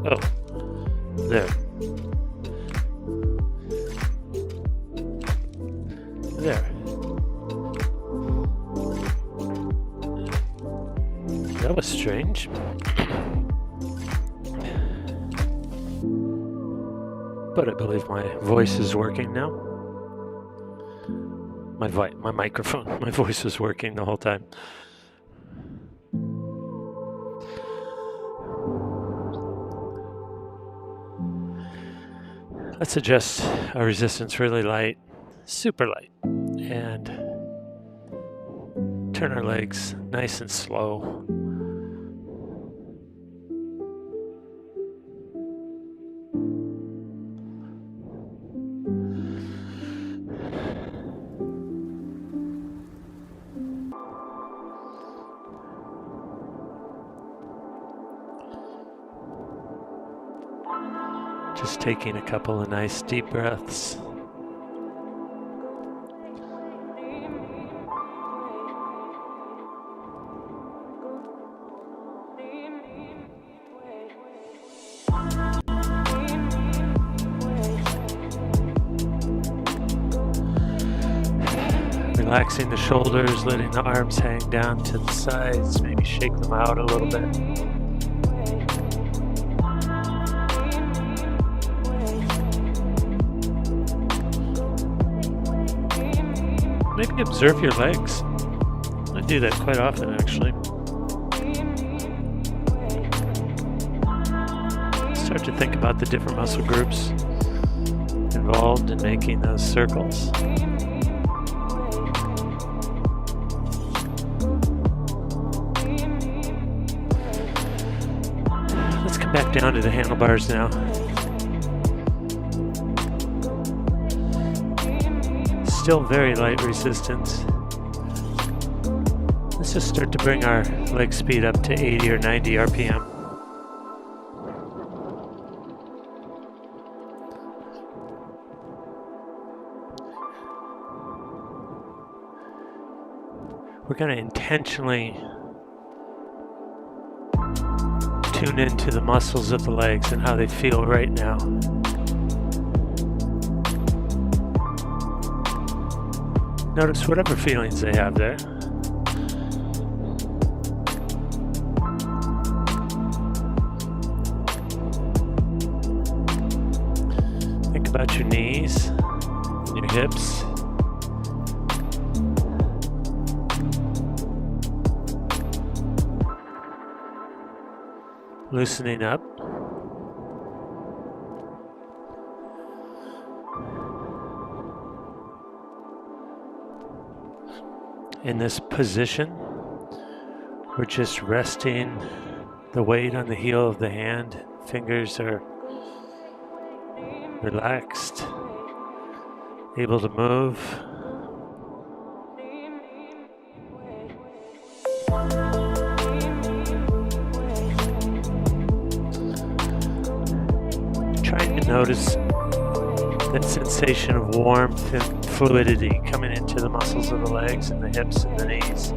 Oh, there. There. That was strange. But I believe my voice is working now. My microphone, my voice was working the whole time. Let's adjust our resistance really light, super light, and turn our legs nice and slow. Just taking a couple of nice deep breaths. Relaxing the shoulders, letting the arms hang down to the sides, maybe shake them out a little bit. Maybe observe your legs. I do that quite often, actually. Start to think about the different muscle groups involved in making those circles. Let's come back down to the handlebars now. Still very light resistance. Let's just start to bring our leg speed up to 80 or 90 RPM. We're going to intentionally tune into the muscles of the legs and how they feel right now. Notice whatever feelings they have there. Think about your knees, your hips. Loosening up. In this position, we're just resting the weight on the heel of the hand. Fingers are relaxed, able to move. Trying to notice that sensation of warmth and fluidity coming into the muscles of the legs and the hips and the knees.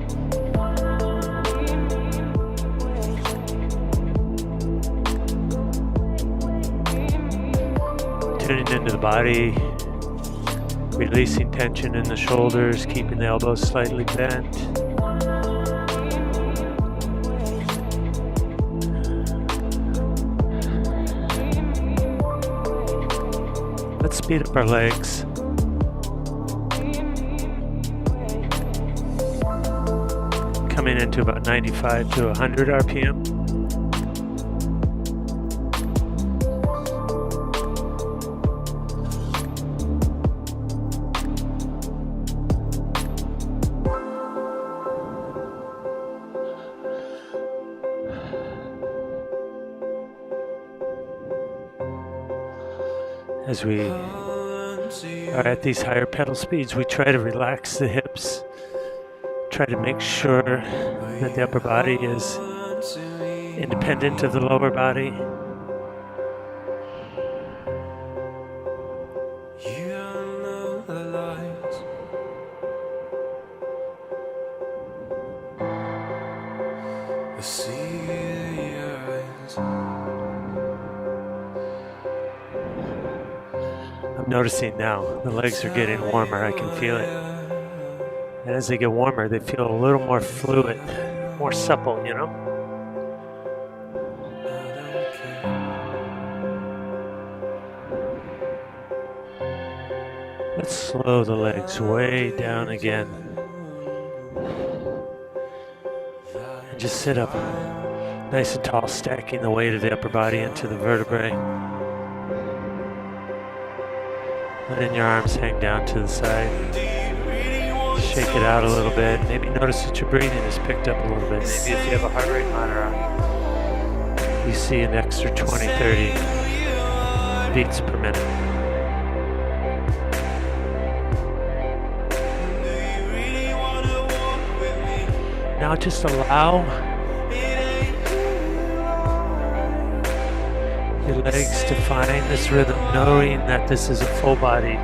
Tuning into the body, releasing tension in the shoulders, keeping the elbows slightly bent. Let's speed up our legs. Coming into about 95 to 100 RPM. As we are at these higher pedal speeds, we try to relax the hips, try to make sure that the upper body is independent of the lower body. noticing now the legs are getting warmer. I can feel it. And as they get warmer, they feel a little more fluid, more supple, you know? Let's slow the legs way down again. And just sit up nice and tall, stacking the weight of the upper body into the vertebrae. Letting your arms hang down to the side. Shake it out a little bit. Maybe notice that your breathing is picked up a little bit. Maybe if you have a heart rate monitor on, you see an extra 20, 30 beats per minute. Now just allow your legs to find this rhythm, knowing that this is a full body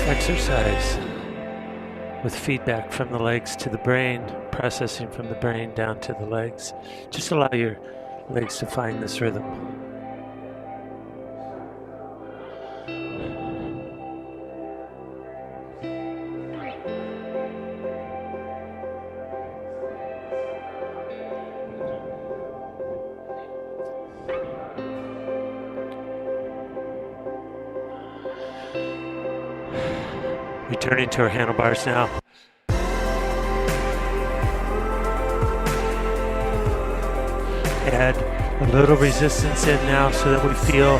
exercise with feedback from the legs to the brain, processing from the brain down to the legs. Just allow your legs to find this rhythm. Returning to our handlebars now. Add a little resistance in now so that we feel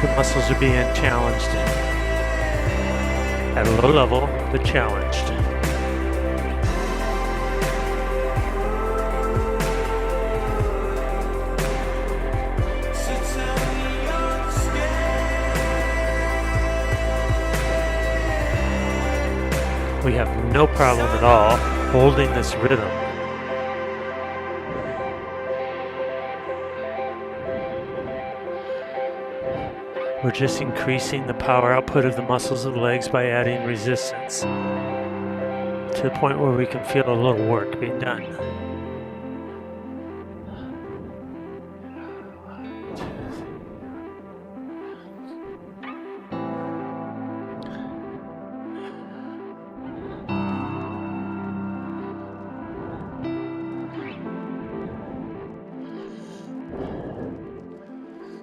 the muscles are being challenged. At a low level, but challenged. We have no problem at all holding this rhythm. We're just increasing the power output of the muscles of the legs by adding resistance to the point where we can feel a little work being done.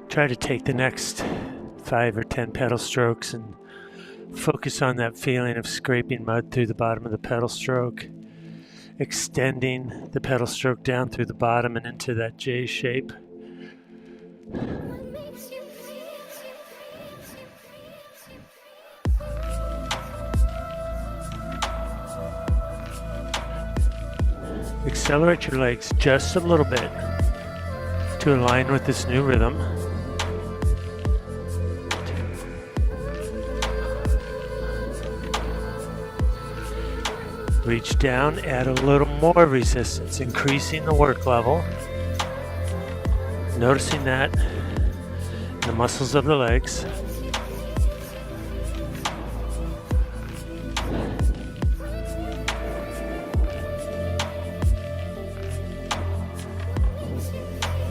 Try to take the next 5 or 10 pedal strokes and focus on that feeling of scraping mud through the bottom of the pedal stroke, extending the pedal stroke down through the bottom and into that J shape. Accelerate your legs just a little bit to align with this new rhythm. Reach down, add a little more resistance, increasing the work level. Noticing that in the muscles of the legs.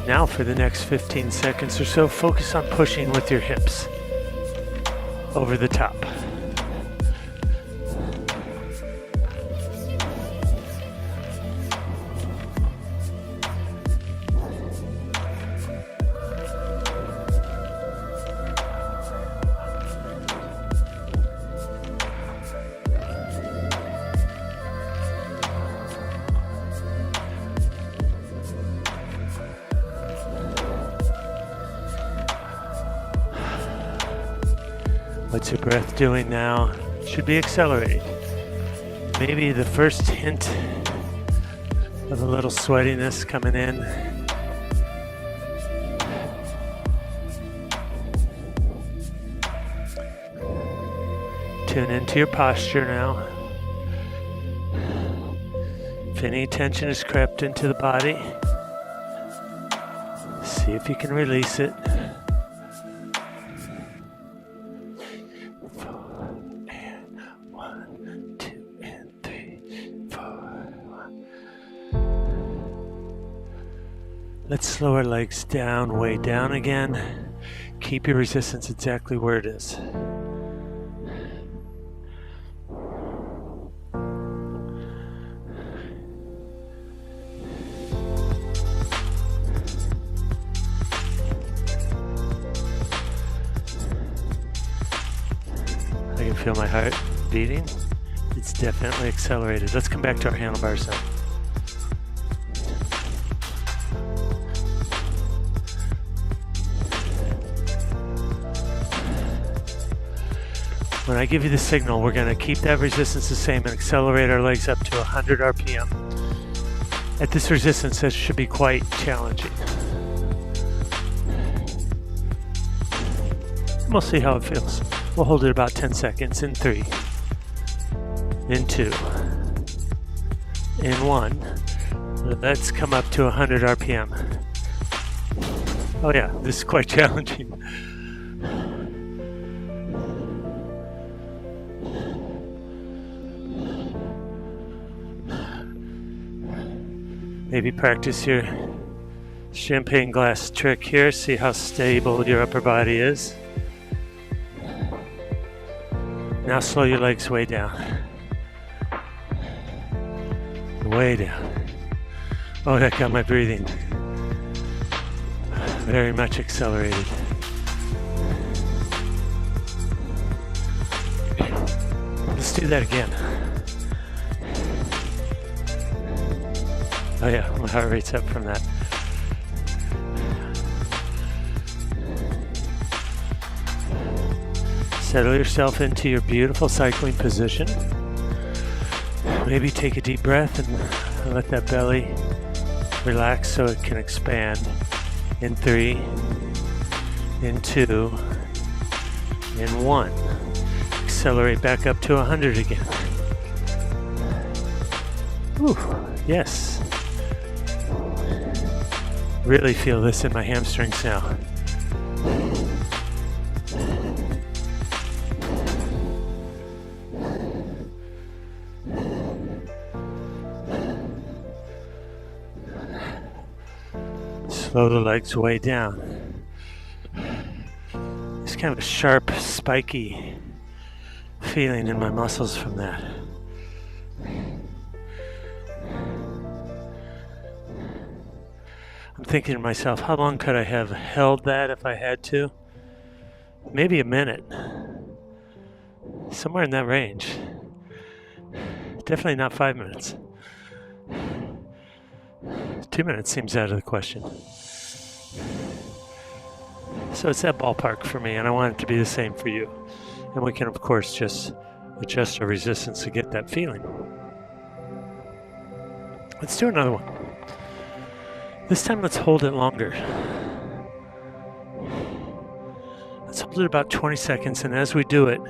Now for the next 15 seconds or so, focus on pushing with your hips over the top. What's your breath doing now? Should be accelerating. Maybe the first hint of a little sweatiness coming in. Tune into your posture now. If any tension has crept into the body, see if you can release it. Let's slow our legs down, way down again. Keep your resistance exactly where it is. I can feel my heart beating. It's definitely accelerated. Let's come back to our handlebars now. When I give you the signal, we're going to keep that resistance the same and accelerate our legs up to 100 RPM. At this resistance, this should be quite challenging. We'll see how it feels. We'll hold it about 10 seconds in 3, in 2, in 1. Let's come up to 100 RPM. Oh yeah, this is quite challenging. Maybe practice your champagne glass trick here. See how stable your upper body is. Now slow your legs way down. Way down. Oh, that got my breathing very much accelerated. Let's do that again. Oh yeah, my heart rate's up from that. Settle yourself into your beautiful cycling position. Maybe take a deep breath and let that belly relax so it can expand. In 3, in 2, in 1. Accelerate back up to 100 again. Whew, yes. Really feel this in my hamstrings now. Slow the legs way down. It's kind of a sharp, spiky feeling in my muscles from that. I'm thinking to myself, how long could I have held that if I had to? Maybe a minute. Somewhere in that range. Definitely not 5 minutes. 2 minutes seems out of the question. So it's that ballpark for me, and I want it to be the same for you. And we can, of course, just adjust our resistance to get that feeling. Let's do another one. This time, let's hold it longer. Let's hold it about 20 seconds, and as we do it,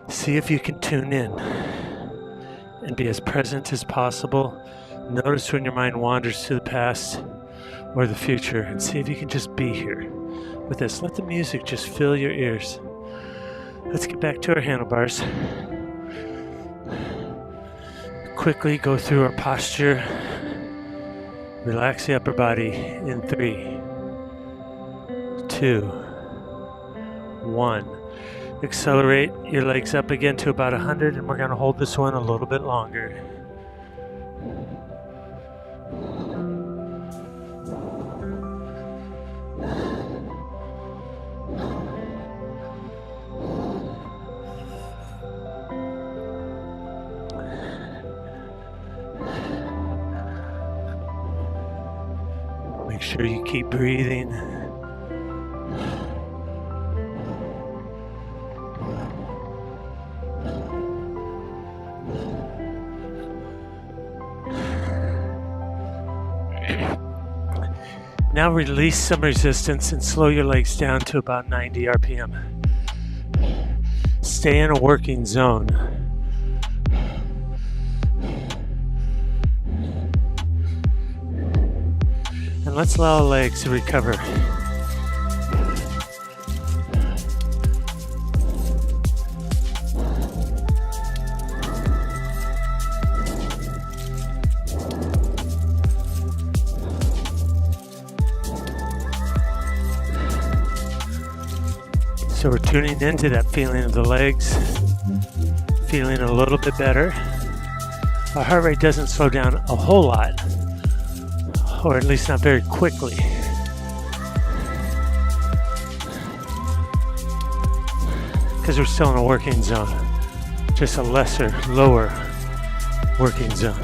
see if you can tune in and be as present as possible. Notice when your mind wanders to the past or the future, and see if you can just be here with this. Let the music just fill your ears. Let's get back to our handlebars. Quickly go through our posture. Relax the upper body in 3, 2, 1. Accelerate your legs up again to about 100, and we're going to hold this one a little bit longer. Make sure you keep breathing. Now release some resistance and slow your legs down to about 90 RPM. Stay in a working zone. And let's allow our legs to recover. So we're tuning into that feeling of the legs, feeling a little bit better. Our heart rate doesn't slow down a whole lot, or at least not very quickly. Because we're still in a working zone, just a lesser, lower working zone.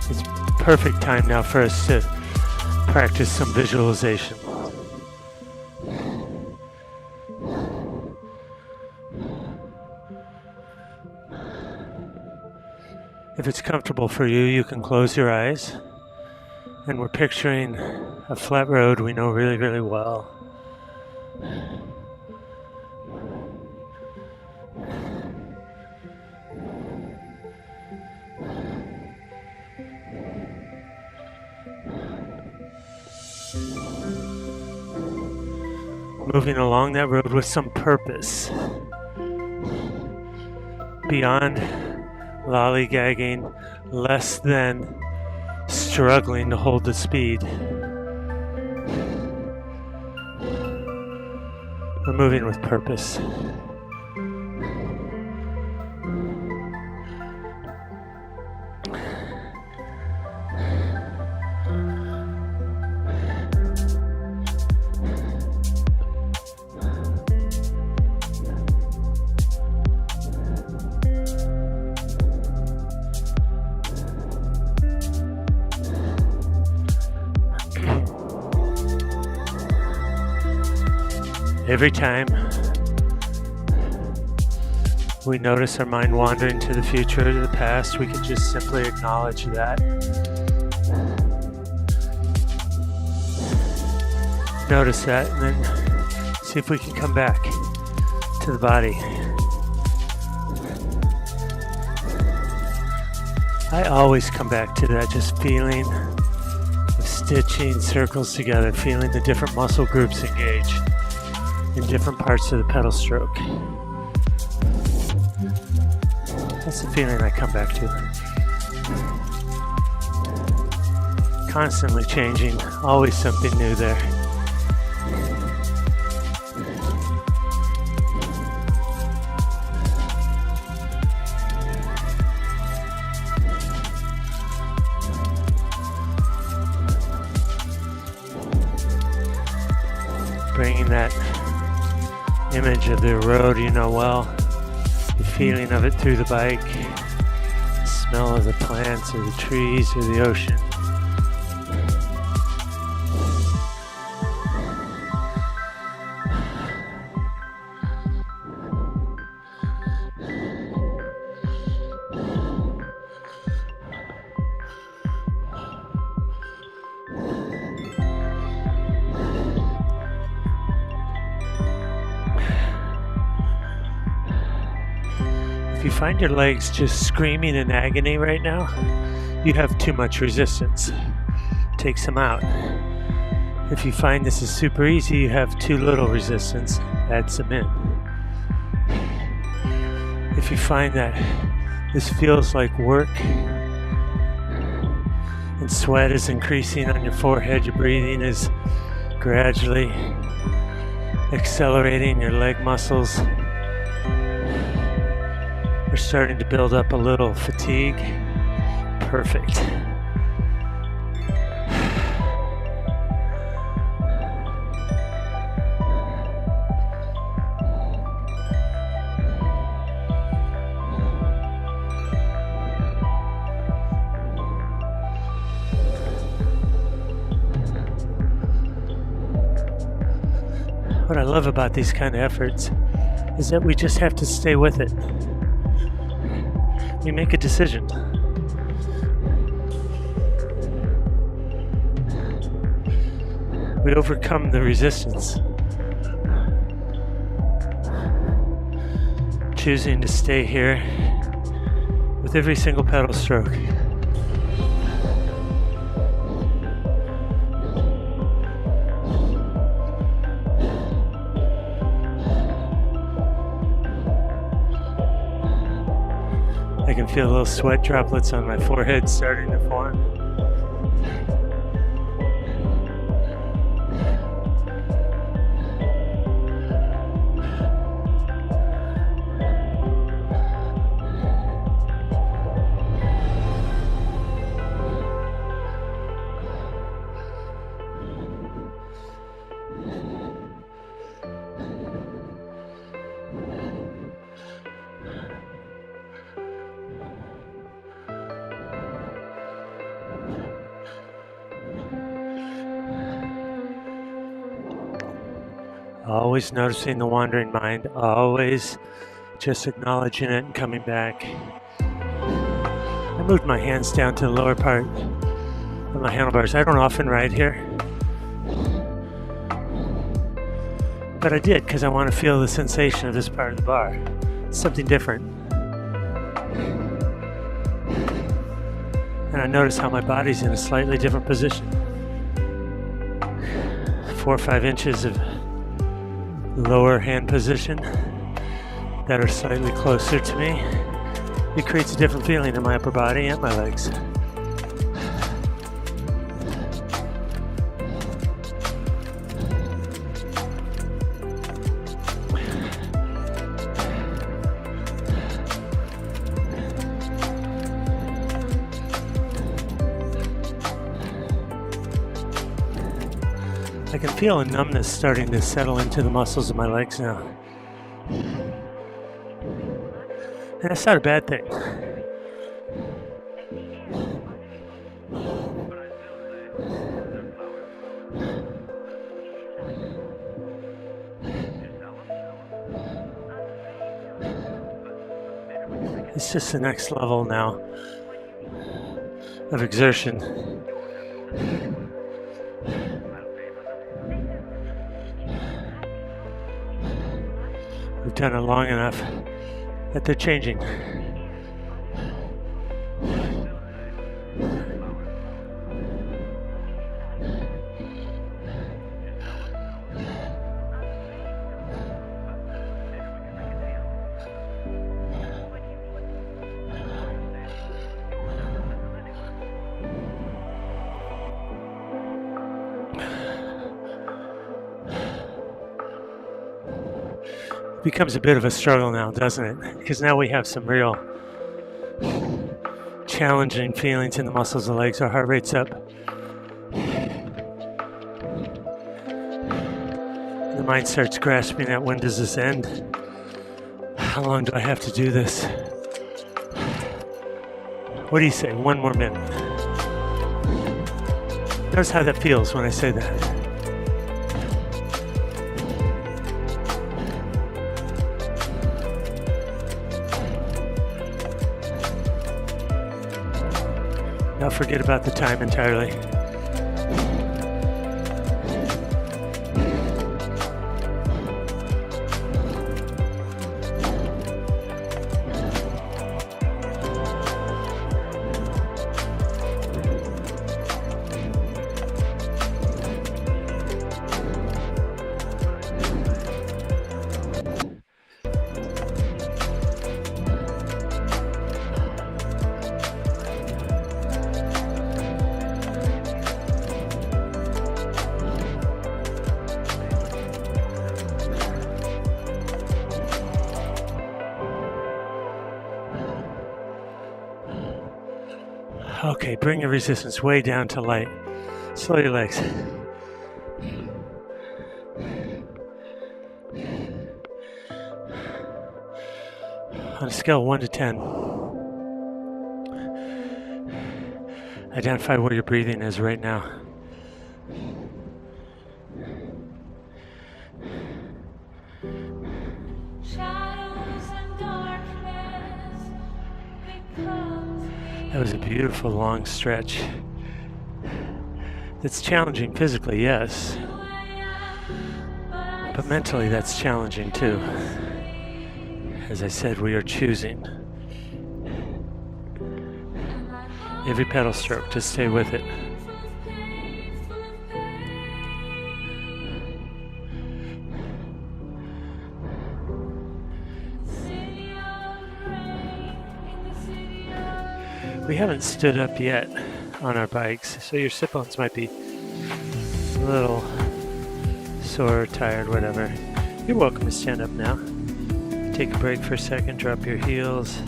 It's perfect time now for us to practice some visualization. If it's comfortable for you, you can close your eyes. And we're picturing a flat road we know really, really well. Moving along that road with some purpose. Beyond lollygagging, less than struggling to hold the speed. We're moving with purpose. Every time we notice our mind wandering to the future or to the past, we can just simply acknowledge that. Notice that, and then see if we can come back to the body. I always come back to that, just feeling of stitching circles together, feeling the different muscle groups engage in different parts of the pedal stroke. That's the feeling I come back to. Constantly changing, always something new there. Bringing that image of the road you know well, the feeling of it through the bike, the smell of the plants or the trees or the ocean. If you find your legs just screaming in agony right now, you have too much resistance. Take some out. If you find this is super easy, you have too little resistance, add some in. If you find that this feels like work and sweat is increasing on your forehead, your breathing is gradually accelerating, your leg muscles are starting to build up a little fatigue. Perfect. What I love about these kind of efforts is that we just have to stay with it. We make a decision. We overcome the resistance. Choosing to stay here with every single pedal stroke. I can feel little sweat droplets on my forehead starting to form. Always noticing the wandering mind, always just acknowledging it and coming back. I moved my hands down to the lower part of my handlebars. I don't often ride here, but I did because I want to feel the sensation of this part of the bar. It's something different. And I notice how my body's in a slightly different position. 4 or 5 inches of lower hand position that are slightly closer to me. It creates a different feeling in my upper body and my legs. I can feel a numbness starting to settle into the muscles of my legs now. And that's not a bad thing. It's just the next level now of exertion. We've done it long enough that they're changing. Becomes a bit of a struggle now, doesn't it? Because now we have some real challenging feelings in the muscles of the legs. Our heart rate's up. The mind starts grasping at, when does this end? How long do I have to do this? What do you say? 1 more minute. Notice how that feels when I say that. Now forget about the time entirely. Okay, bring your resistance way down to light. Slow your legs. On a scale of 1 to 10, identify where your breathing is right now. That was a beautiful long stretch. That's challenging physically, yes. But mentally that's challenging too. As I said, we are choosing. Every pedal stroke, just stay with it. We haven't stood up yet on our bikes, so your sit bones might be a little sore, tired, whatever. You're welcome to stand up now. Take a break for a second, drop your heels.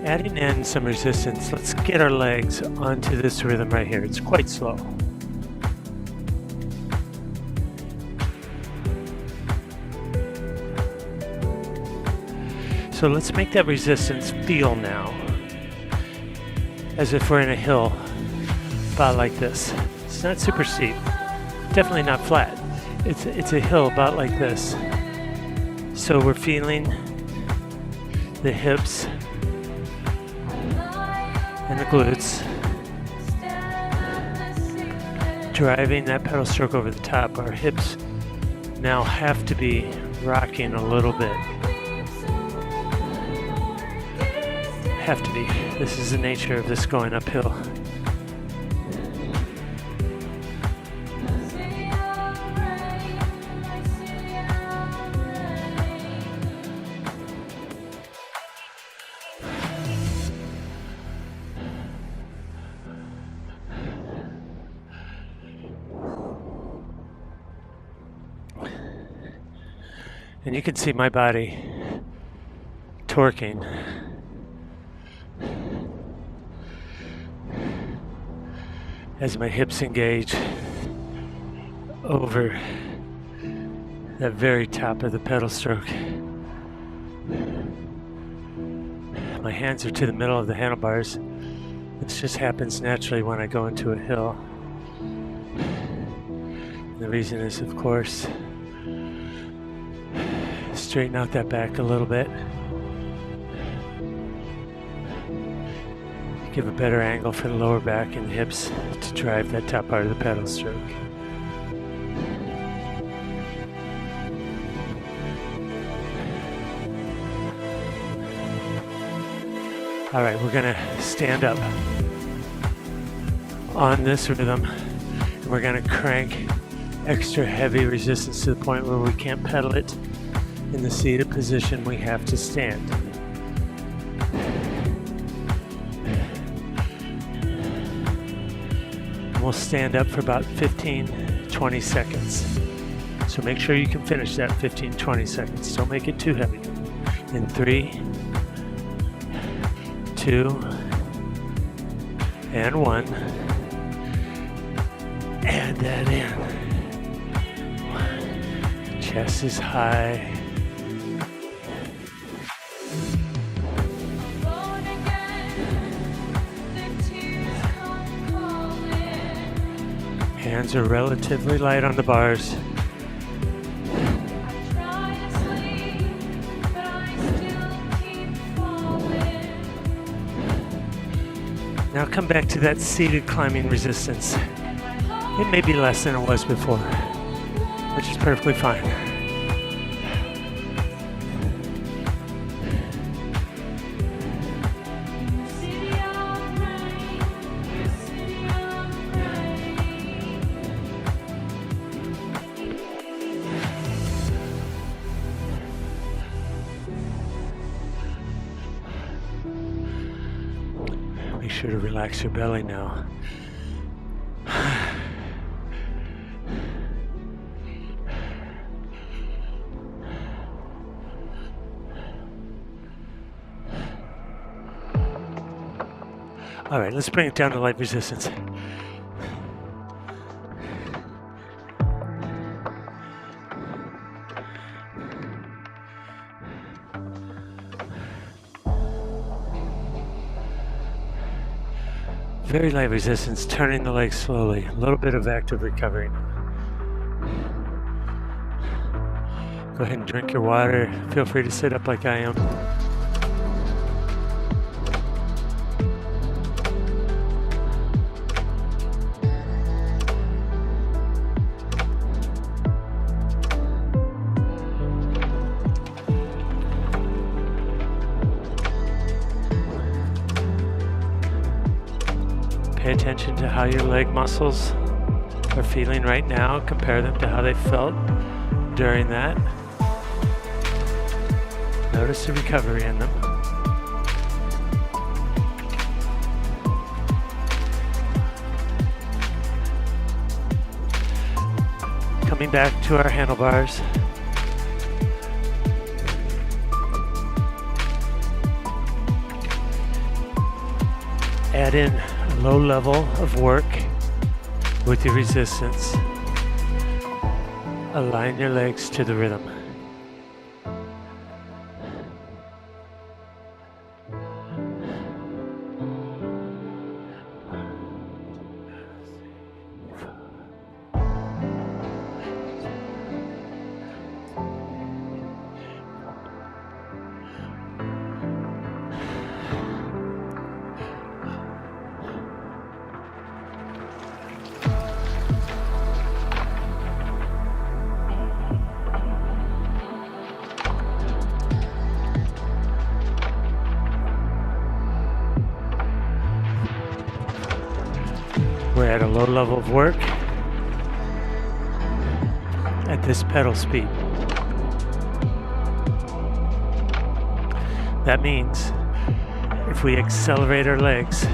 Adding in some resistance, let's get our legs onto this rhythm right here. It's quite slow. So let's make that resistance feel now, as if we're in a hill, about like this. It's not super steep, definitely not flat. It's a hill about like this. So we're feeling the hips and the glutes, driving that pedal stroke over the top. Our hips now have to be rocking a little bit. Have to be. This is the nature of this going uphill. And you can see my body torquing. As my hips engage over that very top of the pedal stroke. My hands are to the middle of the handlebars. This just happens naturally when I go into a hill. And the reason is, of course, straighten out that back a little bit. Give a better angle for the lower back and hips to drive that top part of the pedal stroke. All right, we're gonna stand up on this rhythm, and we're gonna crank extra heavy resistance to the point where we can't pedal it in the seated position. We have to stand. We'll stand up for about 15-20 seconds. So make sure you can finish that 15-20 seconds. Don't make it too heavy. In 3, 2, and 1. Add that in. Chest is high. Hands are relatively light on the bars. Now come back to that seated climbing resistance. It may be less than it was before, which is perfectly fine. Make sure to relax your belly now. All right, let's bring it down to light resistance. Very light resistance, turning the legs slowly. A little bit of active recovery. Go ahead and drink your water. Feel free to sit up like I am. Pay attention to how your leg muscles are feeling right now. Compare them to how they felt during that. Notice the recovery in them. Coming back to our handlebars. Add in a low level of work with your resistance. Align your legs to the rhythm. We're at a low level of work at this pedal speed. That means if we accelerate our legs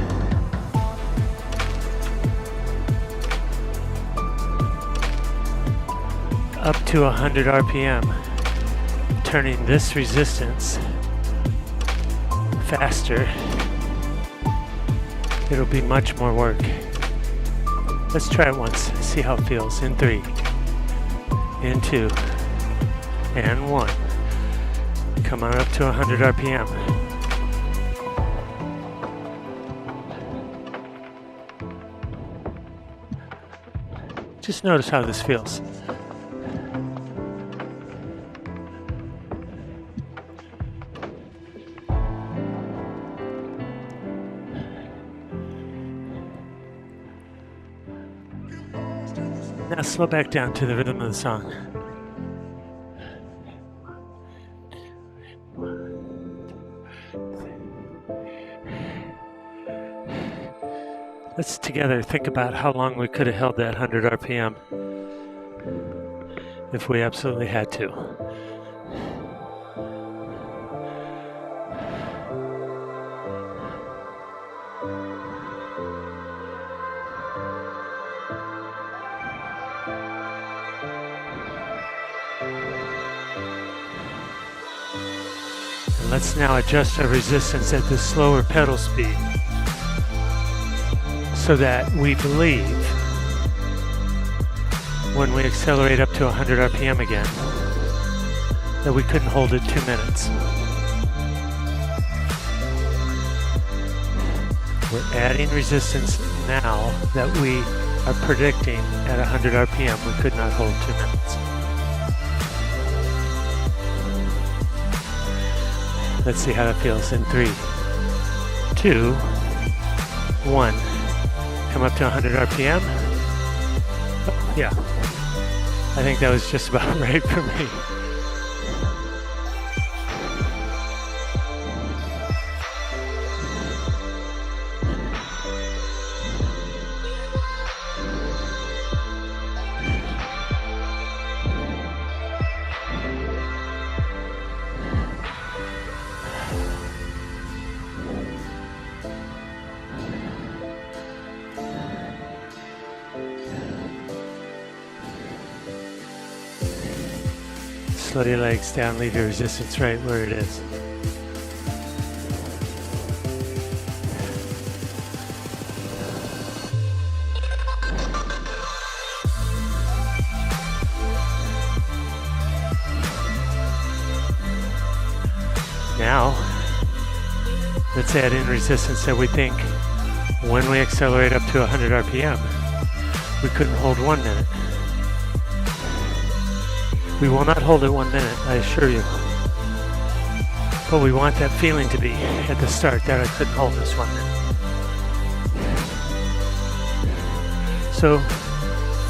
up to 100 RPM, turning this resistance faster, it'll be much more work. Let's try it once, see how it feels. In 3, in 2, and 1. Come on up to 100 RPM. Just notice how this feels. Now slow back down to the rhythm of the song. Let's together think about how long we could have held that 100 RPM if we absolutely had to. Let's now adjust our resistance at this slower pedal speed so that we believe when we accelerate up to 100 RPM again that we couldn't hold it 2 minutes. We're adding resistance now that we are predicting at 100 RPM we could not hold 2 minutes. Let's see how that feels in 3, 2, 1. Come up to 100 RPM. Oh, yeah, I think that was just about right for me. Slow your legs down, leave your resistance right where it is. Now, let's add in resistance that we think when we accelerate up to 100 RPM, we couldn't hold 1 minute. We will not hold it 1 minute, I assure you. But we want that feeling to be at the start that I couldn't hold this 1 minute. So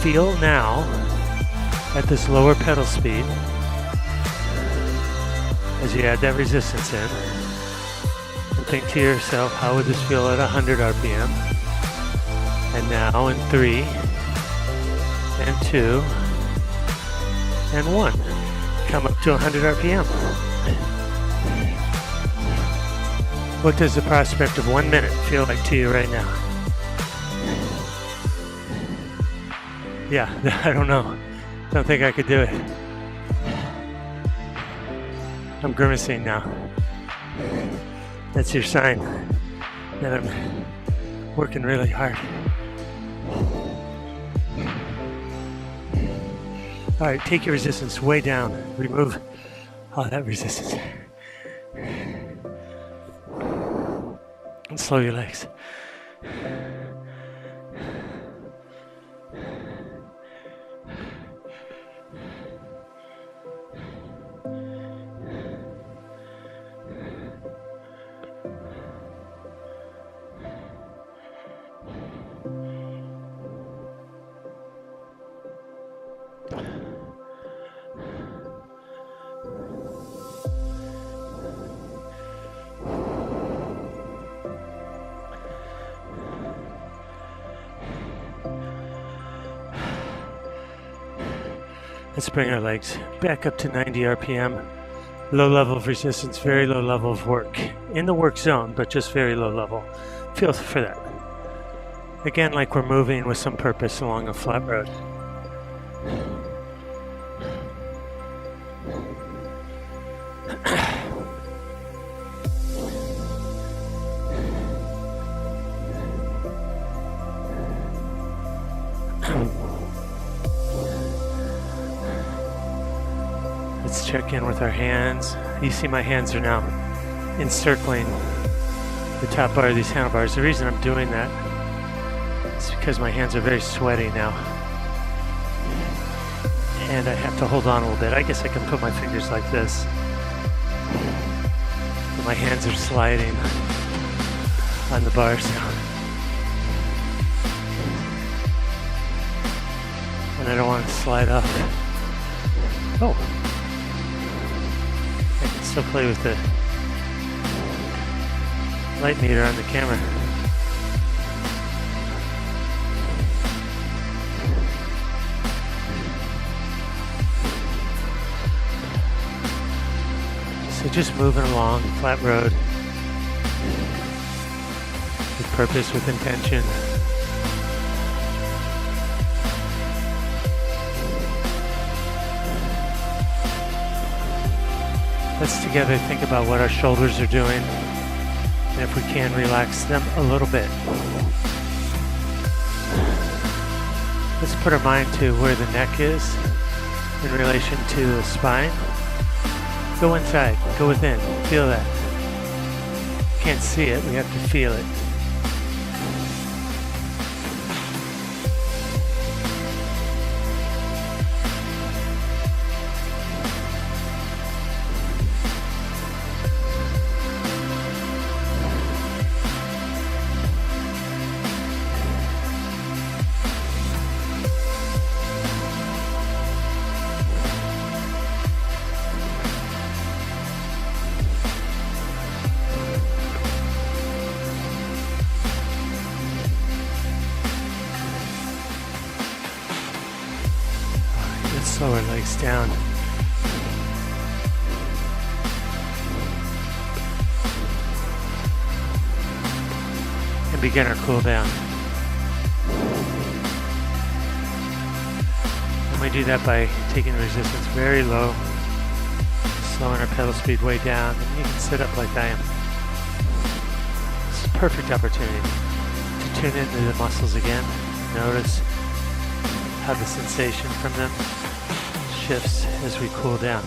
feel now at this lower pedal speed as you add that resistance in. And think to yourself, how would this feel at 100 RPM? now in 3 and 2 and 1. Come up to 100 RPM. What does the prospect of 1 minute feel like to you right now? Yeah, I don't know. Don't think I could do it. I'm grimacing now. That's your sign that I'm working really hard. All right, take your resistance way down. Remove all that resistance. And slow your legs. Let's bring our legs back up to 90 RPM. Low level of resistance, very low level of work. In the work zone, but just very low level. Feel for that. Again, like we're moving with some purpose along a flat road. Let's check in with our hands. You see my hands are now encircling the top bar of these handlebars. The reason I'm doing that is because my hands are very sweaty now. And I have to hold on a little bit. I guess I can put my fingers like this. But my hands are sliding on the bars now. And I don't want to slide off. Oh. I can still play with the light meter on the camera. So just moving along, flat road, with purpose, with intention. Let's together think about what our shoulders are doing, and if we can, relax them a little bit. Let's put our mind to where the neck is in relation to the spine. Go inside, go within, feel that. Can't see it, we have to feel it. Slow our legs down. And begin our cool down. And we do that by taking the resistance very low, slowing our pedal speed way down, and you can sit up like I am. It's a perfect opportunity to tune into the muscles again. Notice how the sensation from them shifts as we cool down.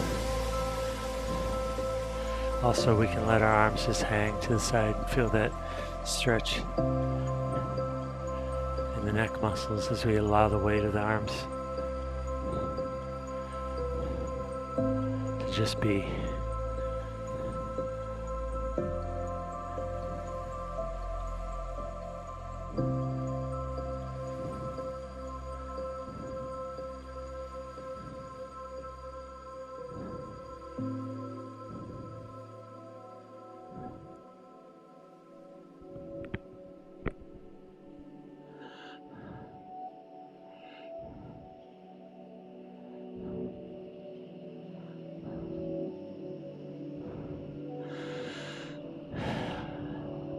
Also, we can let our arms just hang to the side and feel that stretch in the neck muscles as we allow the weight of the arms to just be.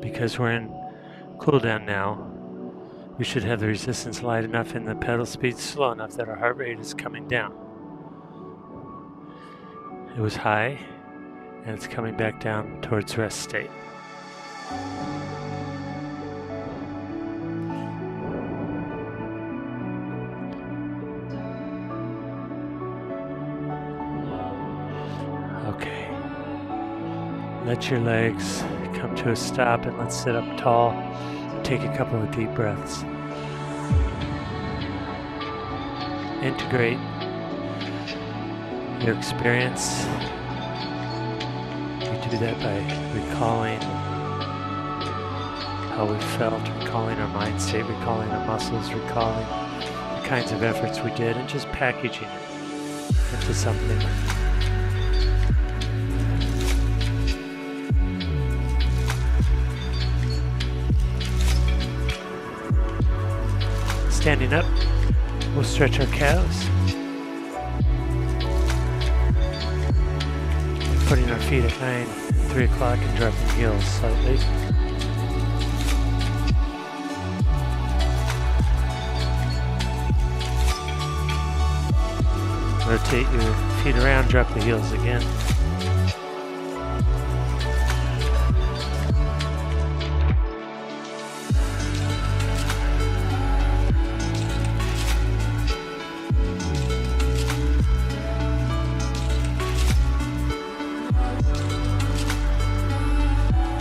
because we're in cooldown now, we should have the resistance light enough and the pedal speed slow enough that our heart rate is coming down. It was high, and it's coming back down towards rest state. Okay. Let your legs come to a stop and let's sit up tall. Take a couple of deep breaths. Integrate your experience. We do that by recalling how we felt, recalling our mind state, recalling our muscles, recalling the kinds of efforts we did, and just packaging it into something. Standing up, we'll stretch our calves. Putting our feet at 9, 3 o'clock and dropping heels slightly. Rotate your feet around, drop the heels again.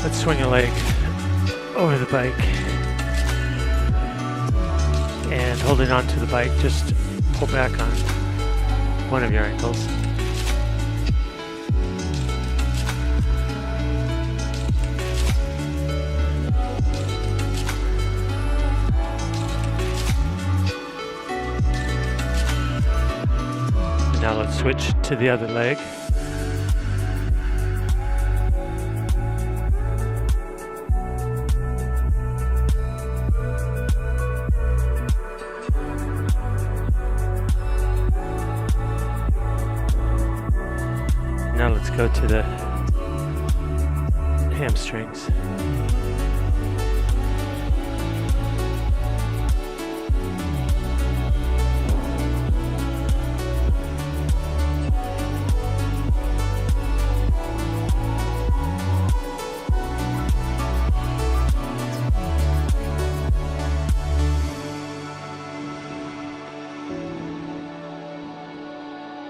Let's swing a leg over the bike and holding on to the bike, just pull back on one of your ankles. And now let's switch to the other leg. Now let's go to the hamstrings.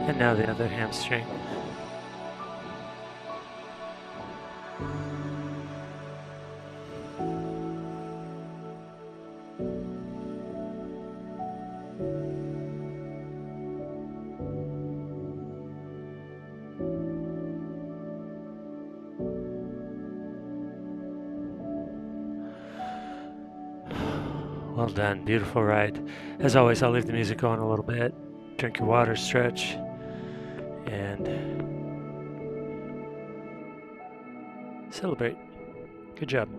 And now the other hamstring. Well done, beautiful ride. As always, I'll leave the music on a little bit. Drink your water, stretch, and celebrate. Good job.